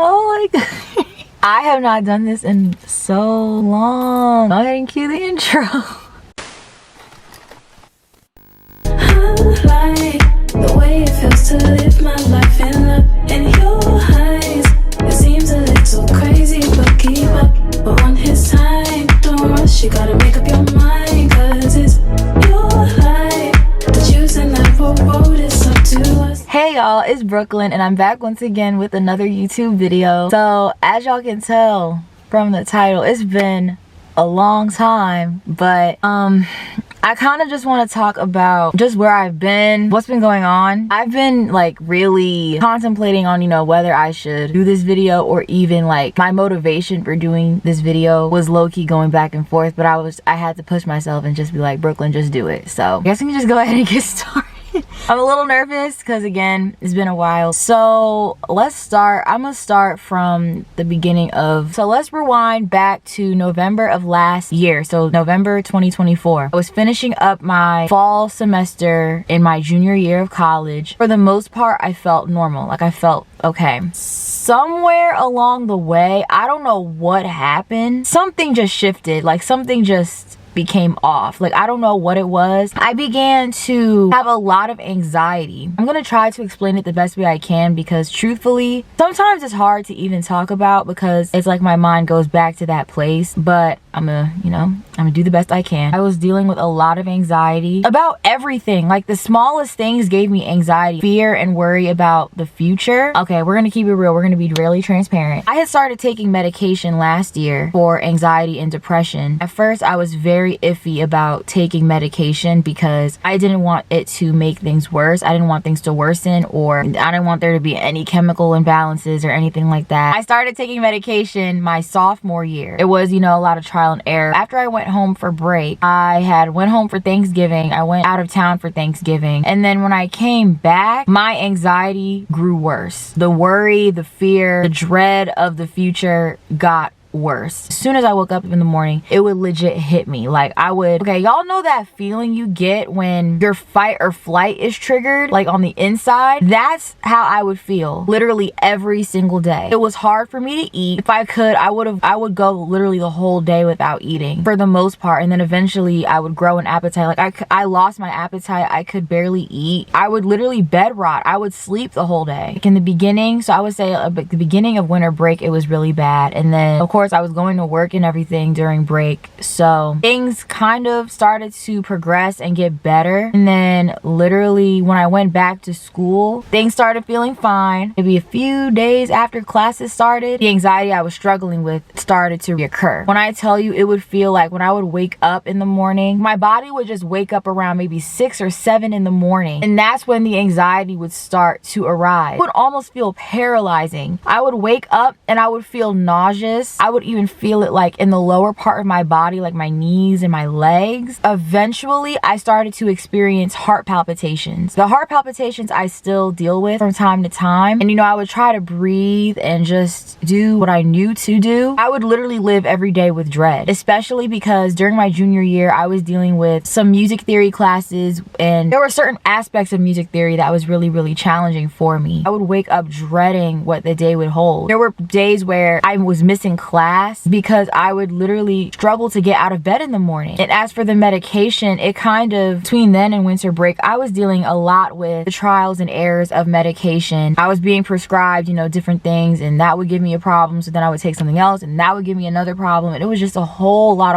Oh my god. I have not done this in so long. Go ahead and cue the intro. I like the way it feels to live my life in love. In your eyes, it seems a little crazy, but keep up. But on his time, don't rush, you gotta make up your mind. Cause it's your life, the choosing that road is up to us. Hey y'all, it's Brooklyn and I'm back once again with another YouTube video. So as y'all can tell from the title, it's been a long time, but I kind of just want to talk about just where I've been, what's been going on. I've been like really contemplating on, whether I should do this video, or even like my motivation for doing this video was low-key going back and forth, but I had to push myself and just be like, Brooklyn, just do it. So I guess we can just go ahead and get started. I'm a little nervous because again, it's been a while. So let's start. I'm gonna start from the beginning so let's rewind back to November of last year. So November 2024. I was finishing up my fall semester in my junior year of college. For the most part, I felt normal. Like I felt okay. Somewhere along the way, I don't know what happened. Something just shifted. Like something just became off. Like I don't know what it was. I began to have a lot of anxiety. I'm gonna try to explain it the best way I can, because truthfully sometimes it's hard to even talk about because it's like my mind goes back to that place, but I'm gonna do the best I can. I was dealing with a lot of anxiety about everything. Like the smallest things gave me anxiety, fear and worry about the future. Okay, we're gonna keep it real. We're gonna be really transparent. I had started taking medication last year for anxiety and depression. At first I was very iffy about taking medication because I didn't want it to make things worse. I didn't want things to worsen, or I didn't want there to be any chemical imbalances or anything like that. I started taking medication my sophomore year. It was, a lot of trial and error. After I went home for break, I went home for Thanksgiving. I went out of town for Thanksgiving. And then when I came back, my anxiety grew worse. The worry, the fear, the dread of the future got worse. As soon as I woke up in the morning, it would legit hit me. Like okay, y'all know that feeling you get when your fight or flight is triggered, like on the inside? That's how I would feel literally every single day. It was hard for me to eat. If I could, I would go literally the whole day without eating for the most part, and then eventually I would grow an appetite. Like I lost my appetite. I could barely eat. I would literally bed rot. I would sleep the whole day. Like in the beginning, so I would say the beginning of winter break, it was really bad. And then of course I was going to work and everything during break, so things kind of started to progress and get better. And then literally when I went back to school, things started feeling fine. Maybe a few days after classes started, the anxiety I was struggling with started to reoccur. When I tell you, it would feel like when I would wake up in the morning, my body would just wake up around maybe 6 or 7 in the morning, and that's when the anxiety would start to arise. It would almost feel paralyzing. I would wake up and I would feel nauseous. I would even feel it like in the lower part of my body, like my knees and my legs. Eventually I started to experience heart palpitations. The heart palpitations I still deal with from time to time, and I would try to breathe and just do what I knew to do. I would literally live every day with dread, especially because during my junior year I was dealing with some music theory classes, and there were certain aspects of music theory that was really challenging for me. I would wake up dreading what the day would hold. There were days where I was missing class because I would literally struggle to get out of bed in the morning. And as for the medication, it kind of, between then and winter break, I was dealing a lot with the trials and errors of medication. I was being prescribed, different things, and that would give me a problem. So then I would take something else and that would give me another problem. And it was just a whole lot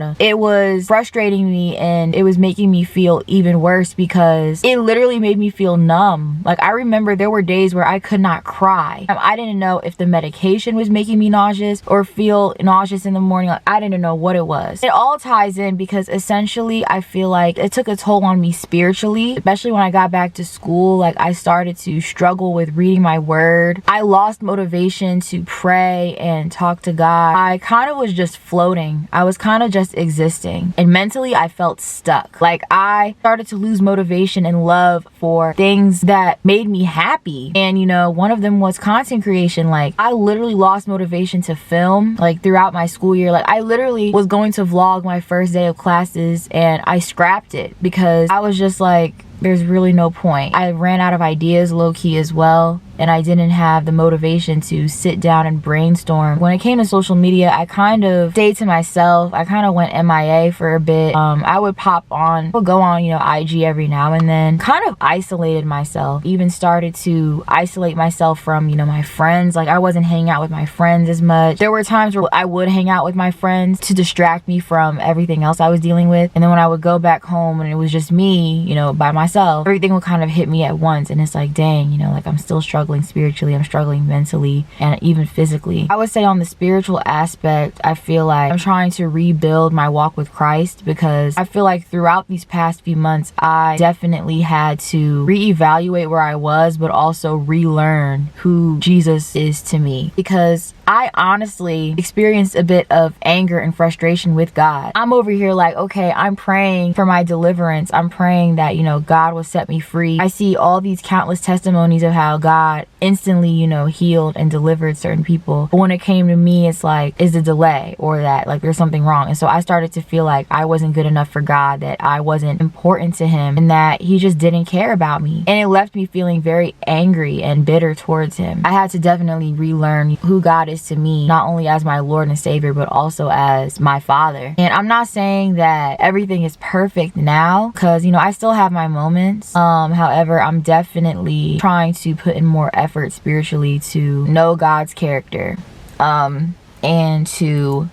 of, it was frustrating me, and it was making me feel even worse because it literally made me feel numb. Like I remember there were days where I could not cry. I didn't know if the medication was making me nauseous or feel nauseous in the morning. Like I didn't know what it was. It all ties in because essentially I feel like it took a toll on me spiritually, especially when I got back to school. Like I started to struggle with reading my word. I lost motivation to pray and talk to God. I kind of was just floating. I was kind of just existing, and mentally I felt stuck. Like I started to lose motivation and love for things that made me happy, and one of them was content creation. Like I literally lost motivation to film like throughout my school year. Like I literally was going to vlog my first day of classes and I scrapped it because I was just like, there's really no point. I ran out of ideas low-key as well. and I didn't have the motivation to sit down and brainstorm. When it came to social media, I kind of stayed to myself. I kind of went MIA for a bit. I would go on, you know, IG every now and then. Kind of isolated myself. Even started to isolate myself from, you know, my friends. Like, I wasn't hanging out with my friends as much. There were times where I would hang out with my friends to distract me from everything else I was dealing with. And then when I would go back home and it was just me, you know, by myself, everything would kind of hit me at once. And it's like, dang, you know, like, I'm still struggling spiritually. I'm struggling mentally and even physically. I would say on the spiritual aspect, I feel like I'm trying to rebuild my walk with Christ, because I feel like throughout these past few months, I definitely had to reevaluate where I was, but also relearn who Jesus is to me, because I honestly experienced a bit of anger and frustration with God. I'm over here like, okay, I'm praying for my deliverance. I'm praying that, you know, God will set me free. I see all these countless testimonies of how God instantly, you know, healed and delivered certain people. But when it came to me, it's like, is the delay, or that like there's something wrong. And so I started to feel like I wasn't good enough for God, that I wasn't important to him, and that he just didn't care about me. And it left me feeling very angry and bitter towards him. I had to definitely relearn who God is to me, not only as my Lord and Savior, but also as my Father. And I'm not saying that everything is perfect now, because, you know, I still have my moments. However, I'm definitely trying to put in more effort spiritually to know God's character, and to,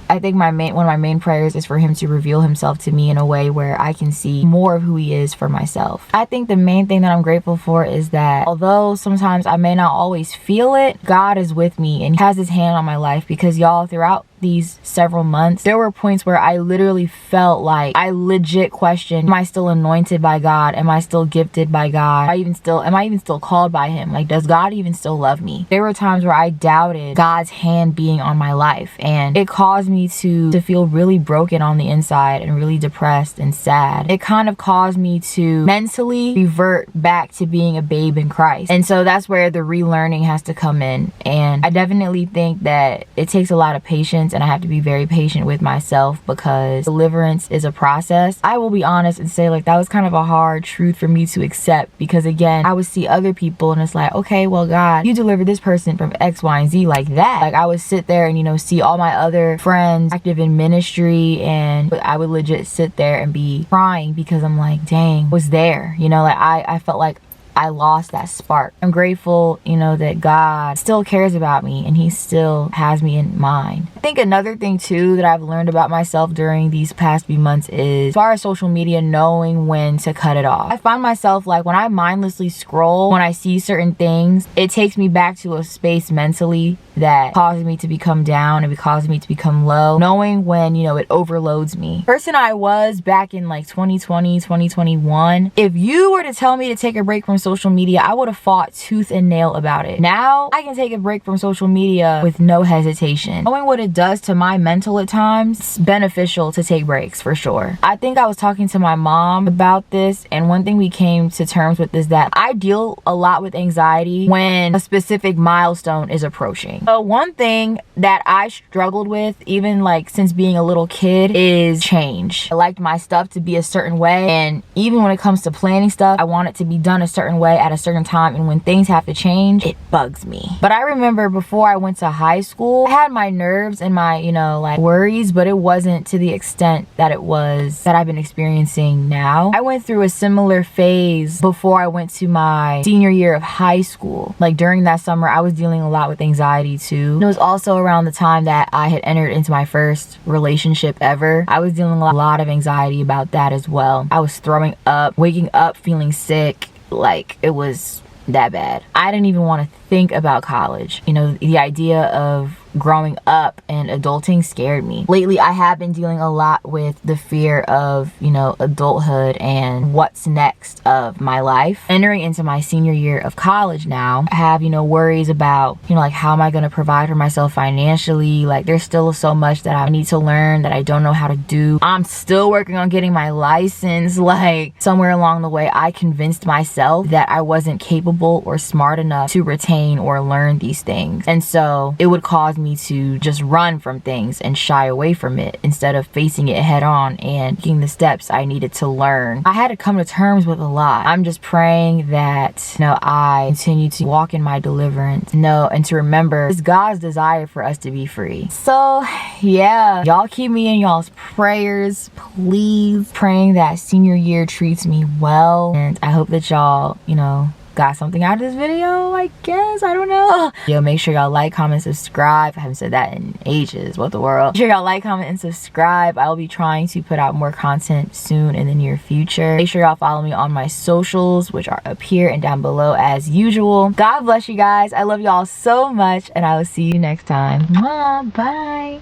I think one of my main prayers is for him to reveal himself to me in a way where I can see more of who he is for myself. I think the main thing that I'm grateful for is that although sometimes I may not always feel it, God is with me and he has his hand on my life, because y'all, throughout these several months, there were points where I literally felt like I legit questioned, am I still anointed by God? Am I still gifted by God? Am I even still called by him? Like, does God even still love me? There were times where I doubted God's hand being on my life, and it caused me to feel really broken on the inside and really depressed and sad. It kind of caused me to mentally revert back to being a babe in Christ. And so that's where the relearning has to come in. And I definitely think that it takes a lot of patience, and I have to be very patient with myself, because deliverance is a process. I will be honest and say, like, that was kind of a hard truth for me to accept, because again, I would see other people and it's like, okay, well, God, you delivered this person from X, Y, and Z like that. Like, I would sit there and, you know, see all my other friends active in ministry, and I would legit sit there and be crying, because I'm like, dang, was there, you know, like I felt like I lost that spark. I'm grateful, you know, that God still cares about me and he still has me in mind. I think another thing too that I've learned about myself during these past few months is, as far as social media, knowing when to cut it off. I find myself like, when I mindlessly scroll, when I see certain things, it takes me back to a space mentally that causes me to become down and it causes me to become low, knowing when, you know, it overloads me. Person I was back in like 2020, 2021, if you were to tell me to take a break from social media, I would have fought tooth and nail about it. Now I can take a break from social media with no hesitation. Knowing what it does to my mental at times, it's beneficial to take breaks for sure. I think I was talking to my mom about this, and one thing we came to terms with is that I deal a lot with anxiety when a specific milestone is approaching. So one thing that I struggled with, even like since being a little kid, is change. I liked my stuff to be a certain way, and even when it comes to planning stuff, I want it to be done a certain way at a certain time, and when things have to change, it bugs me. But I remember before I went to high school, I had my nerves and my, you know, like worries, but it wasn't to the extent that it was that I've been experiencing now. I went through a similar phase before I went to my senior year of high school. Like during that summer, I was dealing a lot with anxiety too. And it was also around the time that I had entered into my first relationship ever. I was dealing with a lot of anxiety about that as well. I was throwing up, waking up feeling sick. Like, it was that bad. I didn't even want to think about college. You know, the idea of growing up and adulting scared me. Lately, I have been dealing a lot with the fear of, you know, adulthood and what's next of my life. Entering into my senior year of college now, I have, you know, worries about, you know, like, how am I going to provide for myself financially? Like, there's still so much that I need to learn that I don't know how to do. I'm still working on getting my license. Like, somewhere along the way, I convinced myself that I wasn't capable or smart enough to retain or learn these things. And so it would cause me to just run from things and shy away from it instead of facing it head on and taking the steps I needed to learn. I had to come to terms with a lot. I'm just praying that, you know, I continue to walk in my deliverance, and to remember it's God's desire for us to be free. So yeah, y'all keep me in y'all's prayers, please. Praying that senior year treats me well, and I hope that y'all, you know, got something out of this video, I guess. I don't know. Yo, make sure y'all like, comment, subscribe. I haven't said that in ages. What the world? Make sure y'all like, comment, and subscribe. I will be trying to put out more content soon in the near future. Make sure y'all follow me on my socials, which are up here and down below as usual. God bless you guys. I love y'all so much, and I will see you next time. Bye.